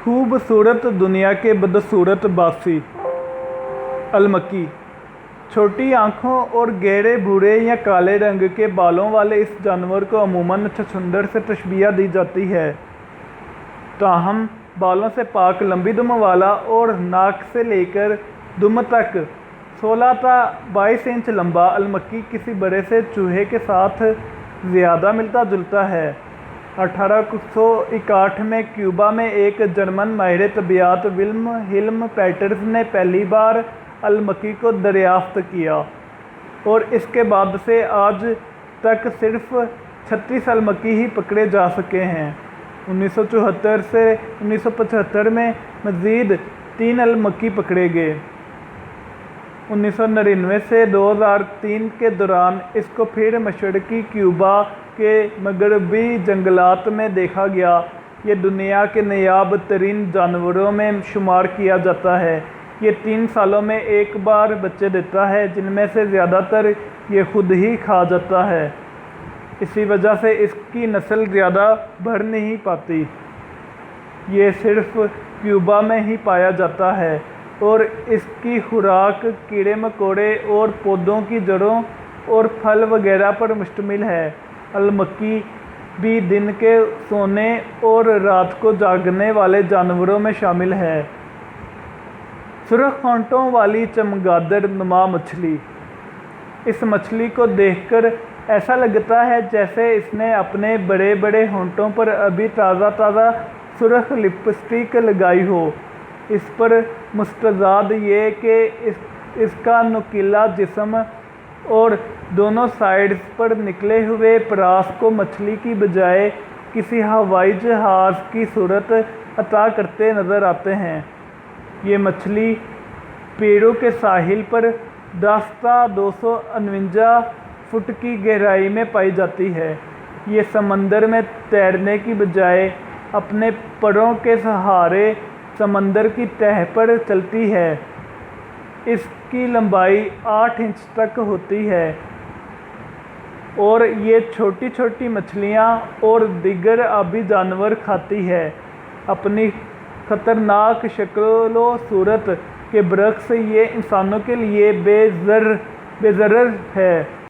خوبصورت دنیا کے بدصورت باسی المکی چھوٹی آنکھوں اور گہرے بھورے یا کالے رنگ کے بالوں والے اس جانور کو عموماً چھچھندر سے تشبیہ دی جاتی ہے، تاہم بالوں سے پاک لمبی دم والا اور ناک سے لے کر دم تک 16 تا 22 انچ لمبا المکی کسی بڑے سے چوہے کے ساتھ زیادہ ملتا جلتا ہے۔ 1861 میں کیوبا میں ایک جرمن ماہر طبیعیات ولہلم پیٹرز نے پہلی بار المکی کو دریافت کیا اور اس کے بعد سے آج تک صرف 36 المکی ہی پکڑے جا سکے ہیں۔ 1974 سے 1975 میں مزید 3 المکی پکڑے گئے۔ 1999 سے 2003 کے دوران اس کو پھر مشرقی کیوبا کے مغربی جنگلات میں دیکھا گیا۔ یہ دنیا کے نایاب ترین جانوروں میں شمار کیا جاتا ہے۔ یہ 3 سالوں میں ایک بار بچے دیتا ہے، جن میں سے زیادہ تر یہ خود ہی کھا جاتا ہے۔ اسی وجہ سے اس کی نسل زیادہ بڑھ نہیں پاتی۔ یہ صرف کیوبا میں ہی پایا جاتا ہے اور اس کی خوراک کیڑے مکوڑے اور پودوں کی جڑوں اور پھل وغیرہ پر مشتمل ہے۔ المکی بھی دن کے سونے اور رات کو جاگنے والے جانوروں میں شامل ہے۔ سرخ ہونٹوں والی چمگادڑ نما مچھلی۔ اس مچھلی کو دیکھ کر ایسا لگتا ہے جیسے اس نے اپنے بڑے بڑے ہونٹوں پر ابھی تازہ تازہ سرخ لپسٹک لگائی ہو۔ اس پر مستزاد یہ کہ اس کا نوکیلا جسم اور دونوں سائیڈز پر نکلے ہوئے پراس کو مچھلی کی بجائے کسی ہوائی جہاز کی صورت عطا کرتے نظر آتے ہیں۔ یہ مچھلی پیرو کے ساحل پر 10 تا 249 فٹ کی گہرائی میں پائی جاتی ہے۔ یہ سمندر میں تیرنے کی بجائے اپنے پروں کے سہارے سمندر کی تہہ پر چلتی ہے۔ اس کی لمبائی 8 انچ تک ہوتی ہے اور یہ چھوٹی چھوٹی مچھلیاں اور دیگر آبی جانور کھاتی ہے۔ اپنی خطرناک شکل و صورت کے برعکس یہ انسانوں کے لیے بے ضرر ہے۔